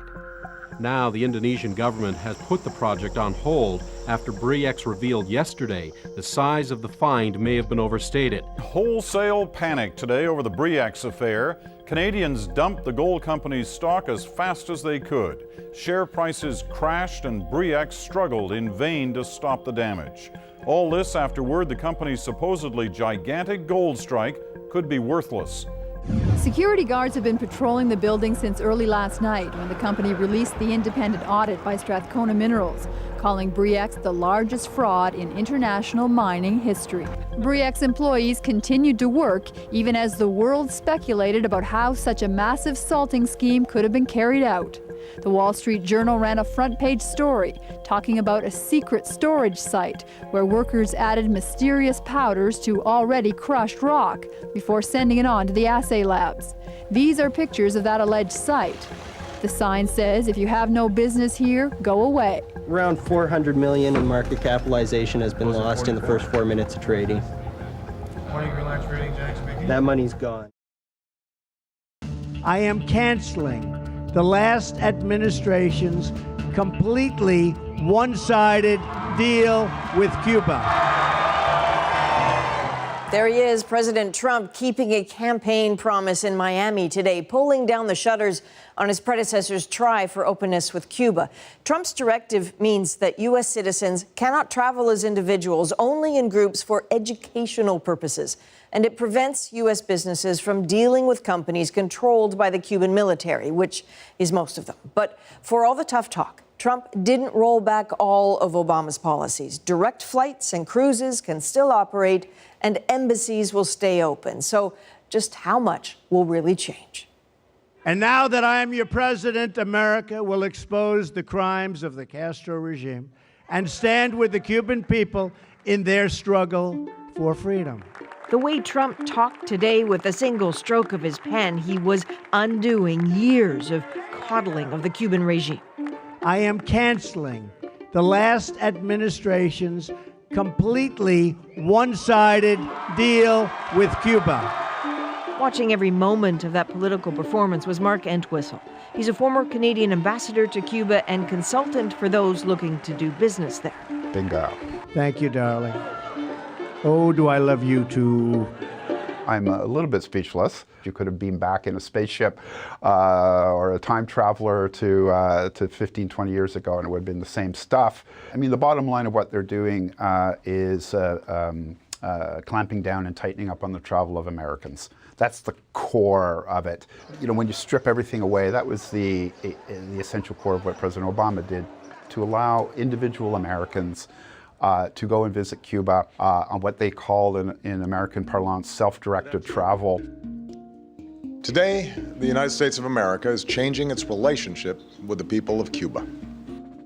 [SPEAKER 5] Now, the Indonesian government has put the project on hold after Bre-X revealed yesterday the size of the find may have been overstated.
[SPEAKER 7] Wholesale panic today over the Bre-X affair. Canadians dumped the gold company's stock as fast as they could. Share prices crashed and Bre-X struggled in vain to stop the damage. All this after word the company's supposedly gigantic gold strike could be worthless.
[SPEAKER 3] Security guards have been patrolling the building since early last night when the company released the independent audit by Strathcona Minerals, calling Bre-X the largest fraud in international mining history. Bre-X employees continued to work even as the world speculated about how such a massive salting scheme could have been carried out. The Wall Street Journal ran a front-page story talking about a secret storage site where workers added mysterious powders to already crushed rock before sending it on to the assay labs. These are pictures of that alleged site. The sign says, if you have no business here, go away.
[SPEAKER 8] Around $400 million in market capitalization has been lost in the first 4 minutes of trading. That money's gone.
[SPEAKER 10] I am canceling the last administration's completely one-sided deal with Cuba.
[SPEAKER 1] There he is, President Trump, keeping a campaign promise in Miami today, pulling down the shutters on his predecessor's try for openness with Cuba. Trump's directive means that U.S. citizens cannot travel as individuals, only in groups for educational purposes. And it prevents U.S. businesses from dealing with companies controlled by the Cuban military, which is most of them. But for all the tough talk, Trump didn't roll back all of Obama's policies. Direct flights and cruises can still operate, and embassies will stay open. So just how much will really change?
[SPEAKER 10] And now that I am your president, America will expose the crimes of the Castro regime and stand with the Cuban people in their struggle for freedom.
[SPEAKER 1] The way Trump talked today with a single stroke of his pen, he was undoing years of coddling of the Cuban regime.
[SPEAKER 10] I am canceling the last administration's completely one-sided deal with Cuba.
[SPEAKER 1] Watching every moment of that political performance was Mark Entwistle. He's a former Canadian ambassador to Cuba and consultant for those looking to do business there.
[SPEAKER 11] Bingo.
[SPEAKER 10] Thank you, darling. Oh, do I love you too.
[SPEAKER 11] I'm a little bit speechless. You could have been back in a spaceship or a time traveler to 15, 20 years ago, and it would have been the same stuff. I mean, the bottom line of what they're doing is clamping down and tightening up on the travel of Americans. That's the core of it. You know, when you strip everything away, that was the essential core of what President Obama did, to allow individual Americans to go and visit Cuba on what they call in American parlance self-directed travel.
[SPEAKER 23] Today, the United States of America is changing its relationship with the people of Cuba.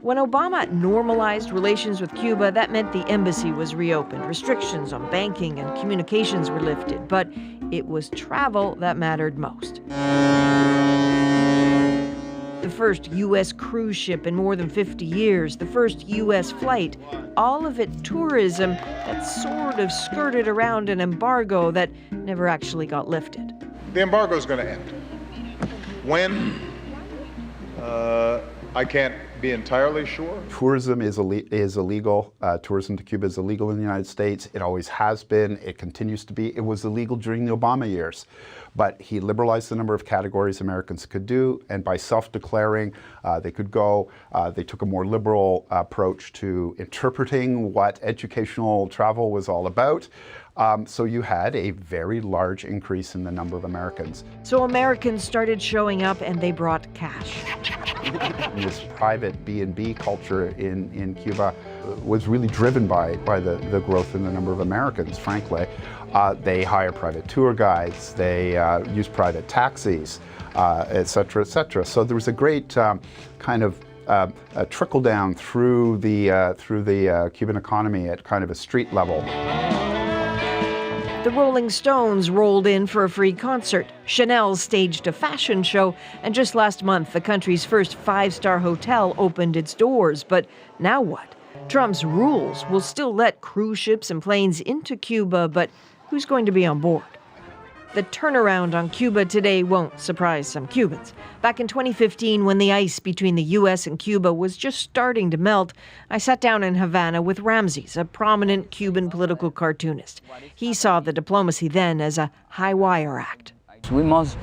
[SPEAKER 1] When Obama normalized relations with Cuba, that meant the embassy was reopened. Restrictions on banking and communications were lifted, but it was travel that mattered most. The first U.S. cruise ship in more than 50 years, the first U.S. flight, all of it tourism that sort of skirted around an embargo that never actually got lifted.
[SPEAKER 23] The embargo is going to end. When? I can't be entirely sure?
[SPEAKER 11] Tourism is illegal. Tourism to Cuba is illegal in the United States. It always has been. It continues to be. It was illegal during the Obama years. But he liberalized the number of categories Americans could do, and by self-declaring, they could go. They took a more liberal approach to interpreting what educational travel was all about. So you had a very large increase in the number of Americans.
[SPEAKER 1] So Americans started showing up and they brought cash.
[SPEAKER 11] This private B&B culture in Cuba was really driven by the growth in the number of Americans, frankly. They hire private tour guides, they use private taxis, et cetera, et cetera. So there was a great kind of a trickle down through the Cuban economy at kind of a street level.
[SPEAKER 1] The Rolling Stones rolled in for a free concert. Chanel staged a fashion show, and just last month, the country's first five-star hotel opened its doors. But now what? Trump's rules will still let cruise ships and planes into Cuba, but who's going to be on board? The turnaround on Cuba today won't surprise some Cubans. Back in 2015, when the ice between the U.S. and Cuba was just starting to melt, I sat down in Havana with Ramses, a prominent Cuban political cartoonist. He saw the diplomacy then as a high-wire act.
[SPEAKER 6] We must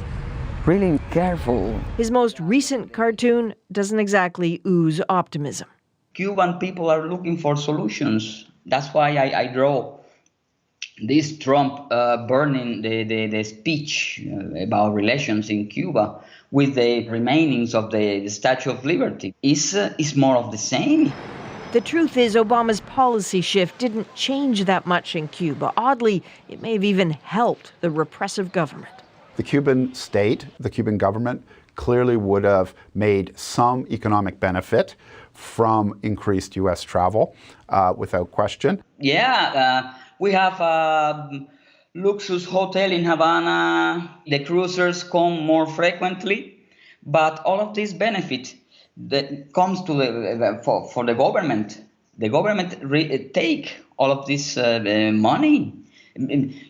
[SPEAKER 6] really be careful.
[SPEAKER 1] His most recent cartoon doesn't exactly ooze optimism.
[SPEAKER 6] Cuban people are looking for solutions. That's why I draw this Trump burning the speech about relations in Cuba with the remainings of the Statue of Liberty. Is more of the same.
[SPEAKER 1] The truth is, Obama's policy shift didn't change that much in Cuba. Oddly, it may have even helped the repressive government.
[SPEAKER 11] The Cuban state, the Cuban government, clearly would have made some economic benefit from increased U.S. travel, without question.
[SPEAKER 6] Yeah, we have a luxury hotel in Havana. The cruisers come more frequently, but all of this benefit that comes to for the government. The government take all of this money.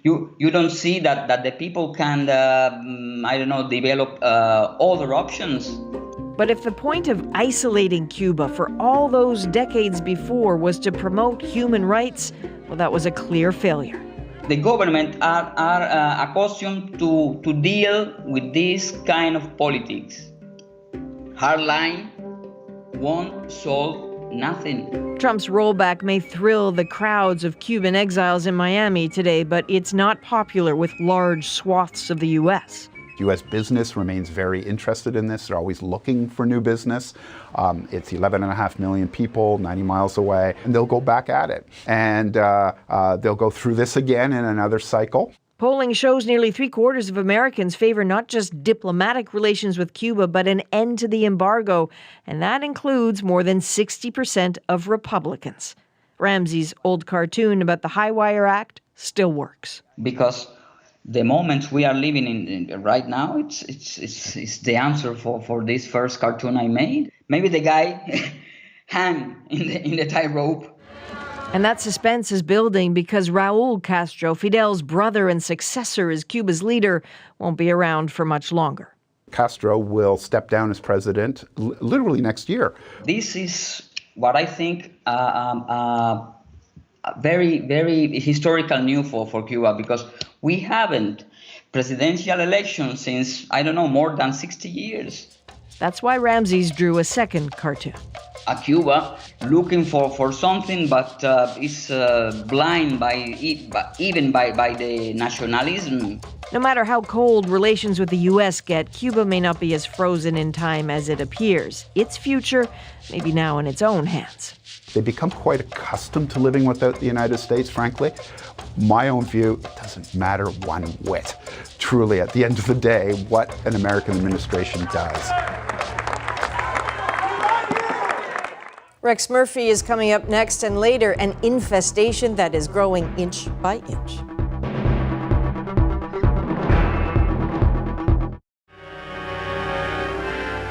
[SPEAKER 6] You don't see that the people can, develop other options.
[SPEAKER 1] But if the point of isolating Cuba for all those decades before was to promote human rights, well, that was a clear failure.
[SPEAKER 6] The government are accustomed to deal with this kind of politics. Hardline won't solve nothing.
[SPEAKER 1] Trump's rollback may thrill the crowds of Cuban exiles in Miami today, but it's not popular with large swaths of the U.S.
[SPEAKER 11] U.S. business remains very interested in this. They're always looking for new business. It's 11.5 million people, 90 miles away, and they'll go back at it. And they'll go through this again in another cycle.
[SPEAKER 1] Polling shows nearly three-quarters of Americans favor not just diplomatic relations with Cuba, but an end to the embargo. And that includes more than 60% of Republicans. Ramsey's old cartoon about the High-Wire Act still works.
[SPEAKER 6] Because the moments we are living in right now, it's the answer for this first cartoon I made. Maybe the guy hang in the tightrope.
[SPEAKER 1] And that suspense is building because Raul Castro, Fidel's brother and successor as Cuba's leader, won't be around for much longer.
[SPEAKER 11] Castro will step down as president literally next year.
[SPEAKER 6] This is what I think very, very historical news for Cuba, because we haven't presidential elections since, more than 60 years.
[SPEAKER 1] That's why Ramses drew a second cartoon.
[SPEAKER 6] A Cuba looking for something, but is blind by it, even by the nationalism.
[SPEAKER 1] No matter how cold relations with the U.S. get, Cuba may not be as frozen in time as it appears. Its future may be now in its own hands.
[SPEAKER 11] They become quite accustomed to living without the United States, frankly. My own view, it doesn't matter one whit. Truly, at the end of the day, what an American administration does.
[SPEAKER 1] Rex Murphy is coming up next, and later, an infestation that is growing inch by inch.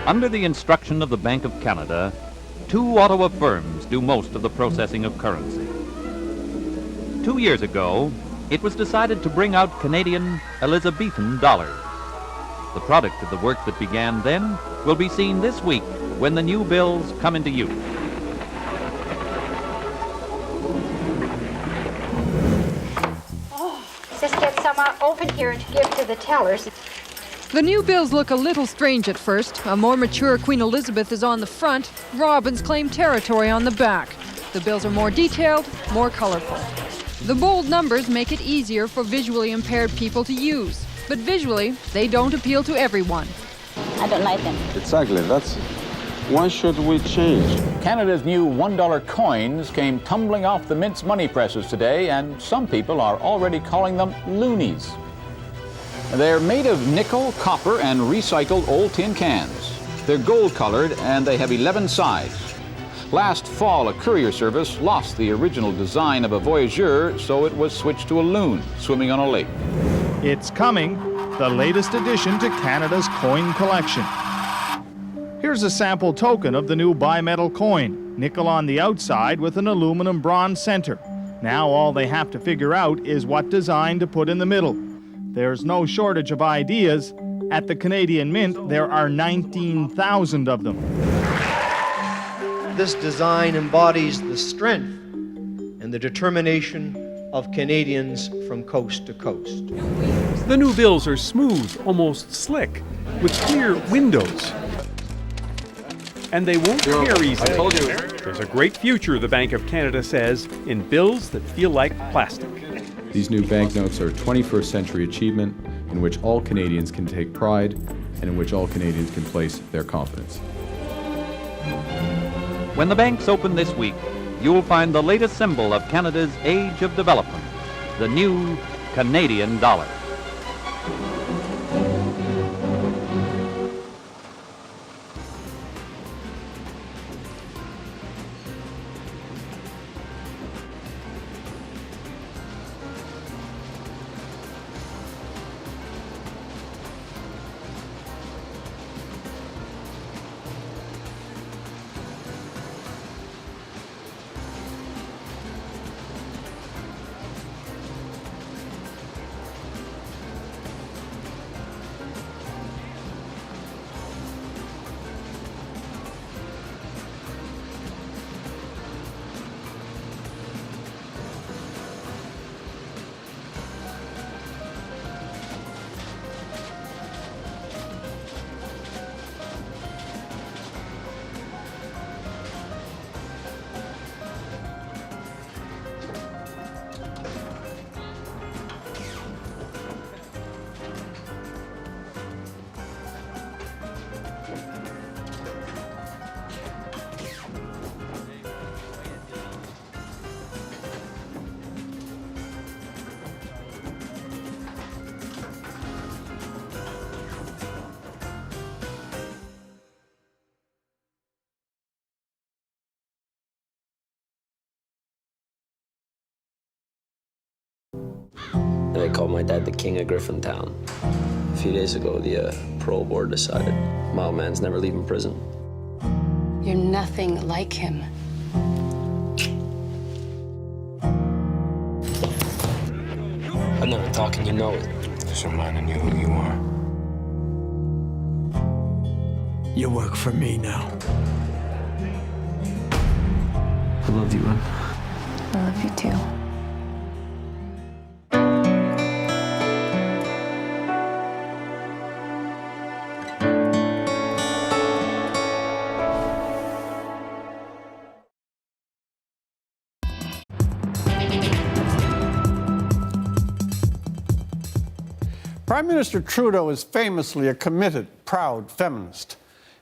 [SPEAKER 9] Under the instruction of the Bank of Canada, 2 Ottawa firms do most of the processing of currency. 2 years ago, it was decided to bring out Canadian Elizabethan dollars. The product of the work that began then will be seen this week when the new bills come into use.
[SPEAKER 12] Just get some open here and give to the tellers.
[SPEAKER 3] The new bills look a little strange at first. A more mature Queen Elizabeth is on the front, Robins claim territory on the back. The bills are more detailed, more colorful. The bold numbers make it easier for visually impaired people to use. But visually, they don't appeal to everyone.
[SPEAKER 14] I don't like them.
[SPEAKER 16] Exactly. Why should we change?
[SPEAKER 24] Canada's new $1 coins came tumbling off the mint's money presses today, and some people are already calling them loonies. They're made of nickel, copper, and recycled old tin cans. They're gold-colored, and they have 11 sides. Last fall, a courier service lost the original design of a voyageur, so it was switched to a loon swimming on a lake.
[SPEAKER 25] It's coming, the latest addition to Canada's coin collection. Here's a sample token of the new bimetal coin, nickel on the outside with an aluminum bronze center. Now all they have to figure out is what design to put in the middle. There's no shortage of ideas. At the Canadian Mint, there are 19,000 of them.
[SPEAKER 26] This design embodies the strength and the determination of Canadians from coast to coast.
[SPEAKER 5] The new bills are smooth, almost slick, with clear windows. And they won't tear easily.
[SPEAKER 24] I told you.
[SPEAKER 5] There's a great future, the Bank of Canada says, in bills that feel like plastic.
[SPEAKER 27] These new banknotes are a 21st century achievement in which all Canadians can take pride and in which all Canadians can place their confidence.
[SPEAKER 9] When the banks open this week, you'll find the latest symbol of Canada's age of development, the new Canadian dollar.
[SPEAKER 28] I called my dad the king of Griffintown. A few days ago, the parole board decided my old man's never leaving prison.
[SPEAKER 29] You're nothing like him.
[SPEAKER 28] I'm never talking, you know it.
[SPEAKER 30] Just reminding you who you are.
[SPEAKER 31] You work for me now.
[SPEAKER 28] I love you, Ron.
[SPEAKER 29] I love you too.
[SPEAKER 32] Prime Minister Trudeau is famously a committed, proud feminist.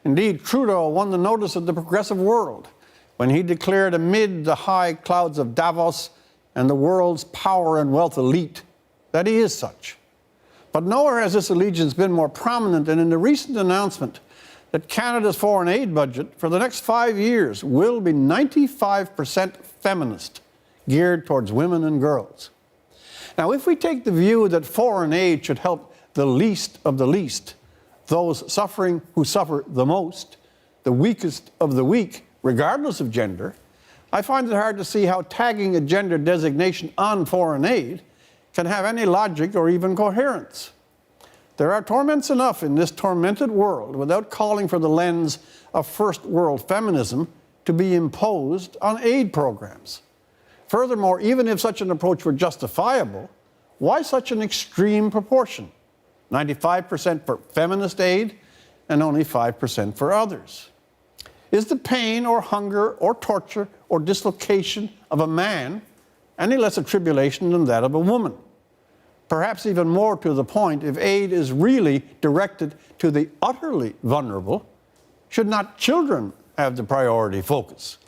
[SPEAKER 32] Indeed, Trudeau won the notice of the progressive world when he declared amid the high clouds of Davos and the world's power and wealth elite that he is such. But nowhere has this allegiance been more prominent than in the recent announcement that Canada's foreign aid budget for the next 5 years will be 95% feminist, geared towards women and girls. Now, if we take the view that foreign aid should help the least of the least, those suffering who suffer the most, the weakest of the weak, regardless of gender, I find it hard to see how tagging a gender designation on foreign aid can have any logic or even coherence. There are torments enough in this tormented world without calling for the lens of first world feminism to be imposed on aid programs. Furthermore, even if such an approach were justifiable, why such an extreme proportion? 95% for feminist aid and only 5% for others. Is the pain or hunger or torture or dislocation of a man any less a tribulation than that of a woman? Perhaps even more to the point, if aid is really directed to the utterly vulnerable, should not children have the priority focus,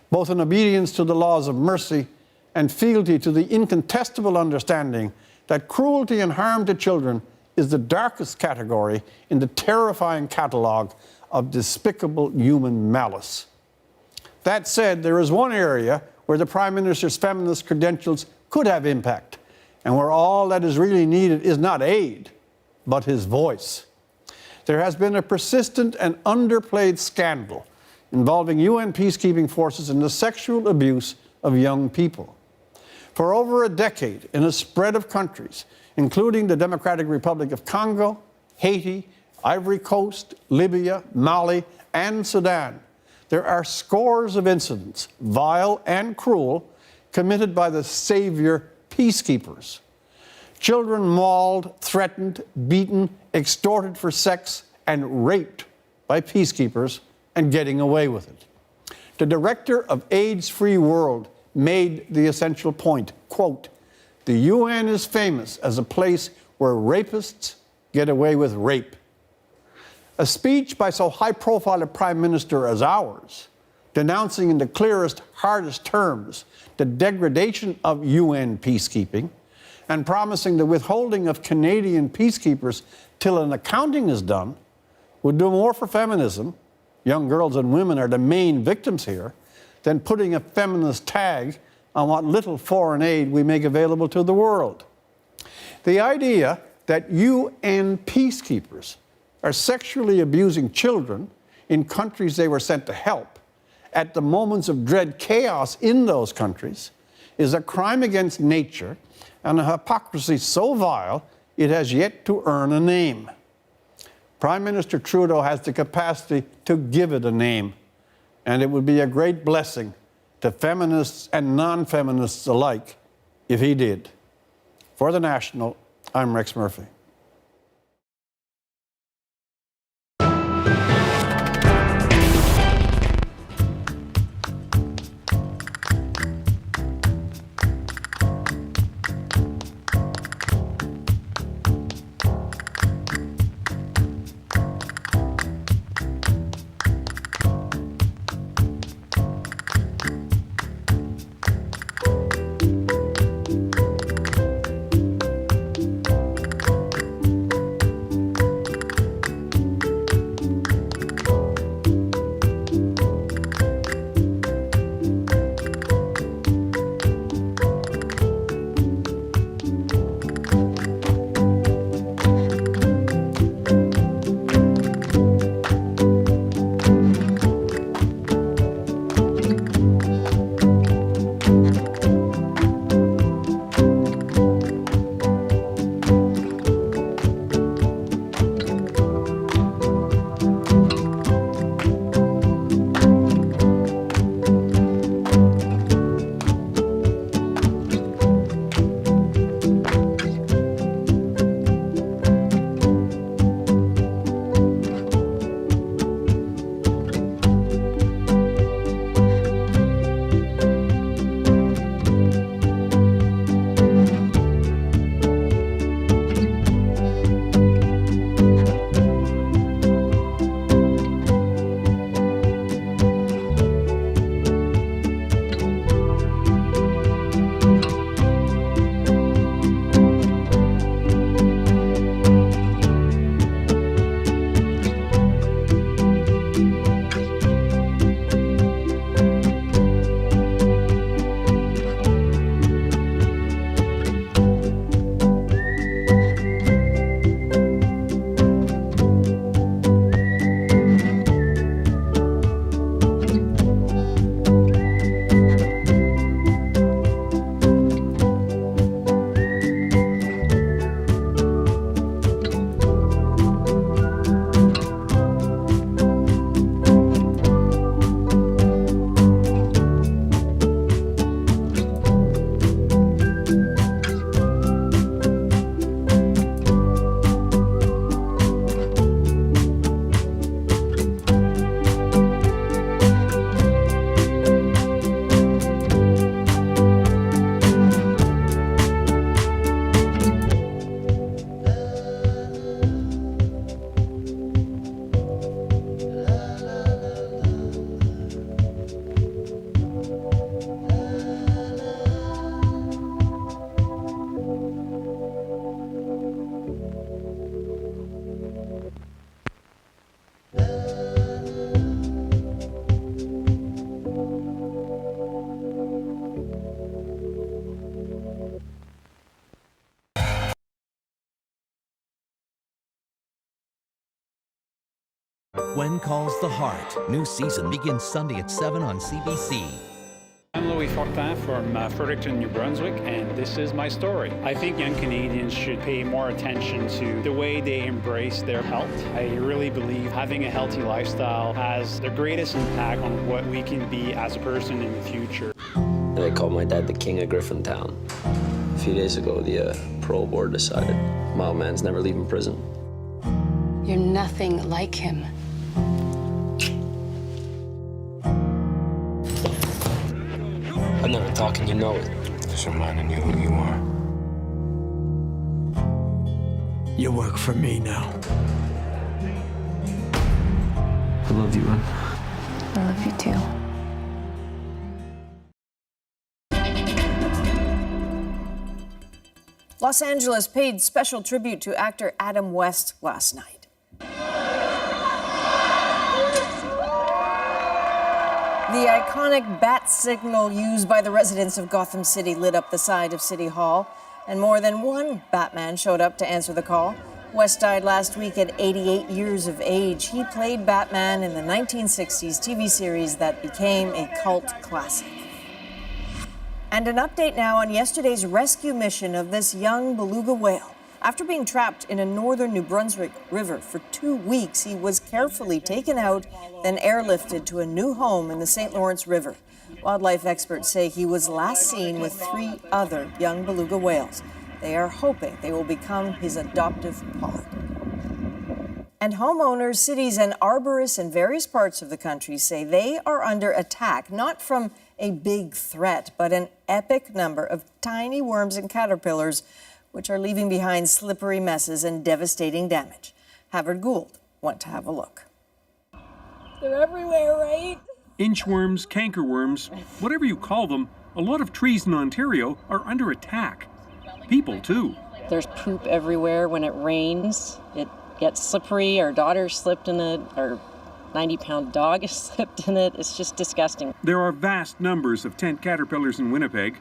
[SPEAKER 32] both in obedience to the laws of mercy and fealty to the incontestable understanding that cruelty and harm to children is the darkest category in the terrifying catalogue of despicable human malice. That said, there is one area where the Prime Minister's feminist credentials could have impact, and where all that is really needed is not aid, but his voice. There has been a persistent and underplayed scandal involving UN peacekeeping forces in the sexual abuse of young people. For over a decade, in a spread of countries, including the Democratic Republic of Congo, Haiti, Ivory Coast, Libya, Mali, and Sudan, there are scores of incidents, vile and cruel, committed by the savior peacekeepers. Children mauled, threatened, beaten, extorted for sex, and raped by peacekeepers and getting away with it. The director of AIDS-Free World made the essential point, quote, "The UN is famous as a place where rapists get away with rape." A speech by so high-profile a prime minister as ours, denouncing in the clearest, hardest terms the degradation of UN peacekeeping and promising the withholding of Canadian peacekeepers till an accounting is done, would do more for feminism — young girls and women are the main victims here — than putting a feminist tag on what little foreign aid we make available to the world. The idea that UN peacekeepers are sexually abusing children in countries they were sent to help at the moments of dread chaos in those countries is a crime against nature and a hypocrisy so vile it has yet to earn a name. Prime Minister Trudeau has the capacity to give it a name, and it would be a great blessing to feminists and non-feminists alike if he did. For The National, I'm Rex Murphy.
[SPEAKER 2] When Calls the Heart. New season begins Sunday at 7 on CBC.
[SPEAKER 4] I'm Louis Fortin from Fredericton, New Brunswick, and this is my story. I think young Canadians should pay more attention to the way they embrace their health. I really believe having a healthy lifestyle has the greatest impact on what we can be as a person in the future.
[SPEAKER 28] They called my dad the king of Griffintown. A few days ago, the parole board decided my man's never leaving prison.
[SPEAKER 29] You're nothing like him.
[SPEAKER 28] I'm never talking, you know it.
[SPEAKER 30] Just reminding you who you are.
[SPEAKER 31] You work for me now.
[SPEAKER 28] I love you, man.
[SPEAKER 29] I love you too.
[SPEAKER 1] Los Angeles paid special tribute to actor Adam West last night. The iconic bat signal used by the residents of Gotham City lit up the side of City Hall, and more than one Batman showed up to answer the call. West died last week at 88 years of age. He played Batman in the 1960s TV series that became a cult classic. And an update now on yesterday's rescue mission of this young beluga whale. After being trapped in a northern New Brunswick river for 2 weeks, he was carefully taken out, then airlifted to a new home in the St. Lawrence River. Wildlife experts say he was last seen with 3 other young beluga whales. They are hoping they will become his adoptive pod. And homeowners, cities, and arborists in various parts of the country say they are under attack, not from a big threat, but an epic number of tiny worms and caterpillars, which are leaving behind slippery messes and devastating damage. Havard Gould went to have a look. They're everywhere, right?
[SPEAKER 7] Inchworms, cankerworms, whatever you call them, a lot of trees in Ontario are under attack. People, too.
[SPEAKER 13] There's poop everywhere when it rains. It gets slippery. Our daughter slipped in it. Our 90-pound dog has slipped in it. It's just disgusting.
[SPEAKER 7] There are vast numbers of tent caterpillars in Winnipeg,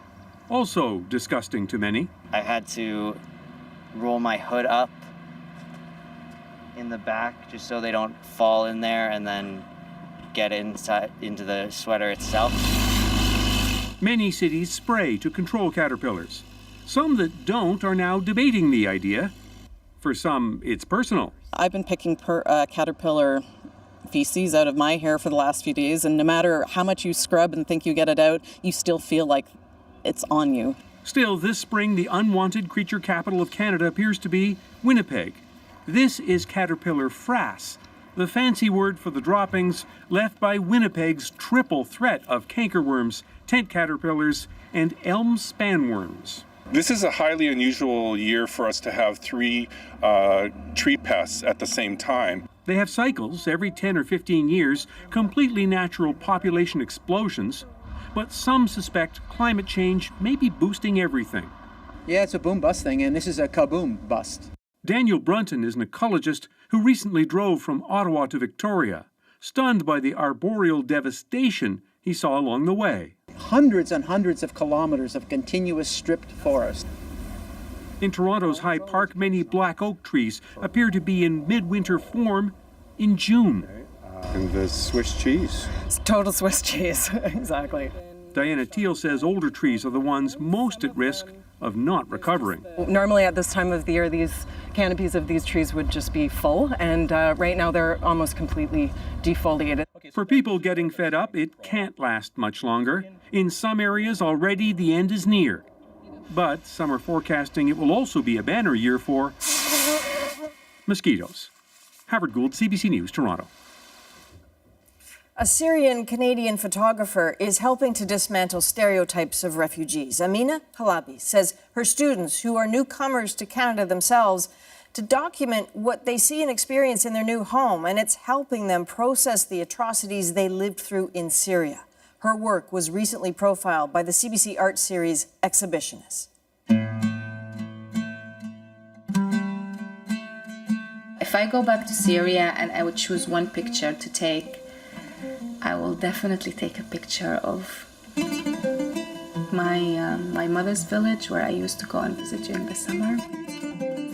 [SPEAKER 7] also disgusting to many.
[SPEAKER 14] I had to roll my hood up in the back just so they don't fall in there and then get inside into the sweater itself.
[SPEAKER 7] Many cities spray to control caterpillars. Some that don't are now debating the idea. For some, it's personal.
[SPEAKER 13] I've been picking caterpillar feces out of my hair for the last few days, and no matter how much you scrub and think you get it out, you still feel like it's on you.
[SPEAKER 7] Still, this spring, the unwanted creature capital of Canada appears to be Winnipeg. This is caterpillar frass, the fancy word for the droppings left by Winnipeg's triple threat of cankerworms, tent caterpillars, and elm spanworms.
[SPEAKER 15] This is a highly unusual year for us to have 3 tree pests at the same time.
[SPEAKER 7] They have cycles every 10 or 15 years, completely natural population explosions. But some suspect climate change may be boosting everything.
[SPEAKER 17] Yeah, it's a boom-bust thing, and this is a kaboom bust.
[SPEAKER 7] Daniel Brunton is an ecologist who recently drove from Ottawa to Victoria, stunned by the arboreal devastation he saw along the way.
[SPEAKER 17] Hundreds and hundreds of kilometers of continuous stripped forest.
[SPEAKER 7] In Toronto's High Park, many black oak trees appear to be in midwinter form in June.
[SPEAKER 15] And the Swiss cheese.
[SPEAKER 13] It's total Swiss cheese, exactly.
[SPEAKER 7] Diana Teal says older trees are the ones most at risk of not recovering.
[SPEAKER 13] Normally at this time of the year, these canopies of these trees would just be full, and right now they're almost completely defoliated.
[SPEAKER 7] For people getting fed up, it can't last much longer. In some areas already the end is near. But some are forecasting it will also be a banner year for mosquitoes. Havard Gould, CBC News, Toronto.
[SPEAKER 1] A Syrian-Canadian photographer is helping to dismantle stereotypes of refugees. Amina Halabi says her students, who are newcomers to Canada themselves, to document what they see and experience in their new home, and it's helping them process the atrocities they lived through in Syria. Her work was recently profiled by the CBC art series Exhibitionist.
[SPEAKER 29] If I go back to Syria and I would choose one picture to take, I will definitely take a picture of my mother's village where I used to go and visit during the summer.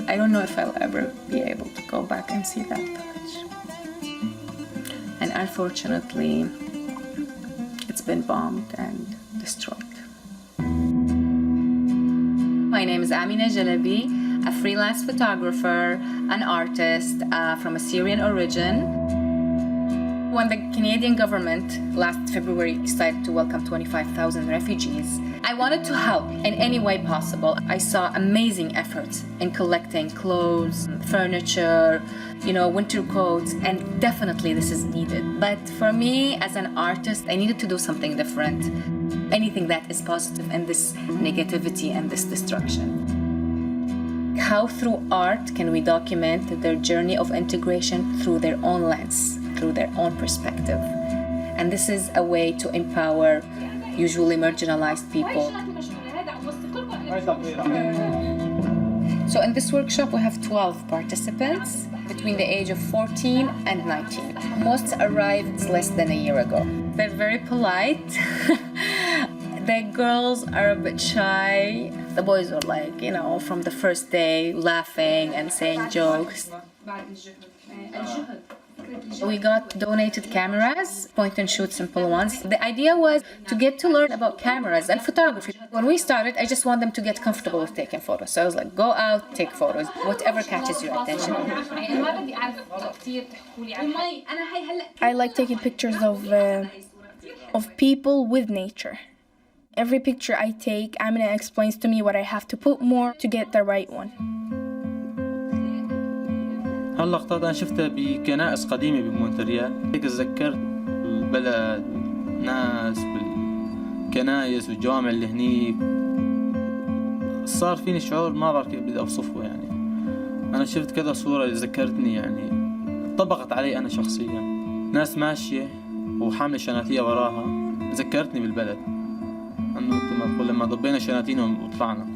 [SPEAKER 29] I don't know if I'll ever be able to go back and see that village. unfortunately, it's been bombed and destroyed. My name is Amina Jalabi, a freelance photographer, an artist from a Syrian origin. When the Canadian government last February decided to welcome 25,000 refugees, I wanted to help in any way possible. I saw amazing efforts in collecting clothes, furniture, winter coats, and definitely this is needed. But for me, as an artist, I needed to do something different. Anything that is positive in this negativity and this destruction. How through art can we document their journey of integration through their own lens, through their own perspective? And this is a way to empower usually marginalized people. So in this workshop we have 12 participants between the age of 14 and 19. Most arrived less than a year ago. They're very polite. The girls are a bit shy. The boys are like, from the first day laughing and saying jokes. We got donated cameras, point and shoot simple ones. The idea was to get to learn about cameras and photography. When we started, I just want them to get comfortable with taking photos. So I was like, go out, take photos, whatever catches your attention.
[SPEAKER 3] I like taking pictures of people with nature. Every picture I take, Amina explains to me what I have to put more to get the right one.
[SPEAKER 6] هاللقطات أنا شفتها بكنائس قديمة بمونتريال. هيك تذكرت البلد، ناس بالكنائس والجوامع اللي هنيك. صار فيني شعور ما بعرف كيف بدي أوصفه يعني. أنا شفت كذا صورة ذكرتني يعني طبقت علي أنا شخصيا. ناس ماشية وحاملة شناتية وراها ذكرتني بالبلد. أنه لما ضبينا شناتينهم وطلعنا.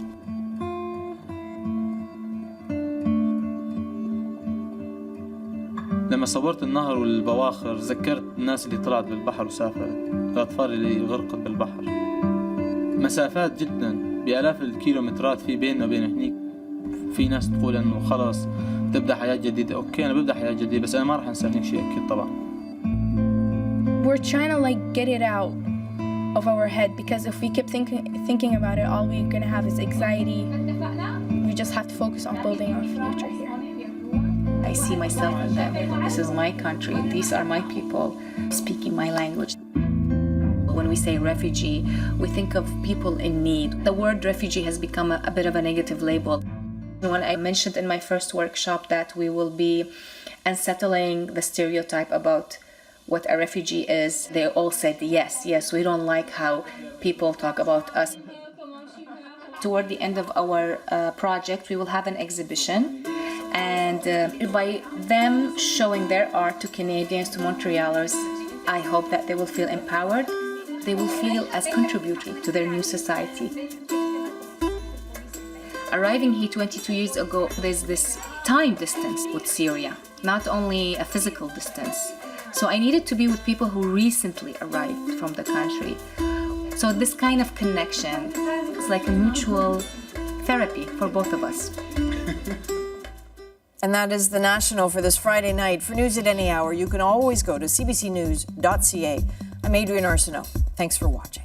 [SPEAKER 6] لما صورت النهر والبواخر ذكرت الناس اللي طلعت بالبحر وسافرت، الأطفال اللي غرقت بالبحر. مسافات جدا بآلاف الكيلومترات في بيننا وبين هنيك. في ناس تقول إنه خلاص تبدأ حياة جديدة. أوكي أنا ببدأ حياة جديدة بس أنا ما راح أنسى هنيك شيء أكيد طبعا.
[SPEAKER 3] We're trying to get it out of our head because if we keep thinking about it, all we're gonna have is anxiety. We just have to focus on building our future here.
[SPEAKER 29] I see myself in them. This is my country. These are my people speaking my language. When we say refugee, we think of people in need. The word refugee has become a bit of a negative label. When I mentioned in my first workshop that we will be unsettling the stereotype about what a refugee is, they all said yes, we don't like how people talk about us. Toward the end of our project, we will have an exhibition. And by them showing their art to Canadians, to Montrealers, I hope that they will feel empowered. They will feel as contributing to their new society. Arriving here 22 years ago, there's this time distance with Syria, not only a physical distance. So I needed to be with people who recently arrived from the country. So this kind of connection is like a mutual therapy for both of us.
[SPEAKER 1] And that is the National for this Friday night. For news at any hour, you can always go to cbcnews.ca. I'm Adrienne Arsenault. Thanks for watching.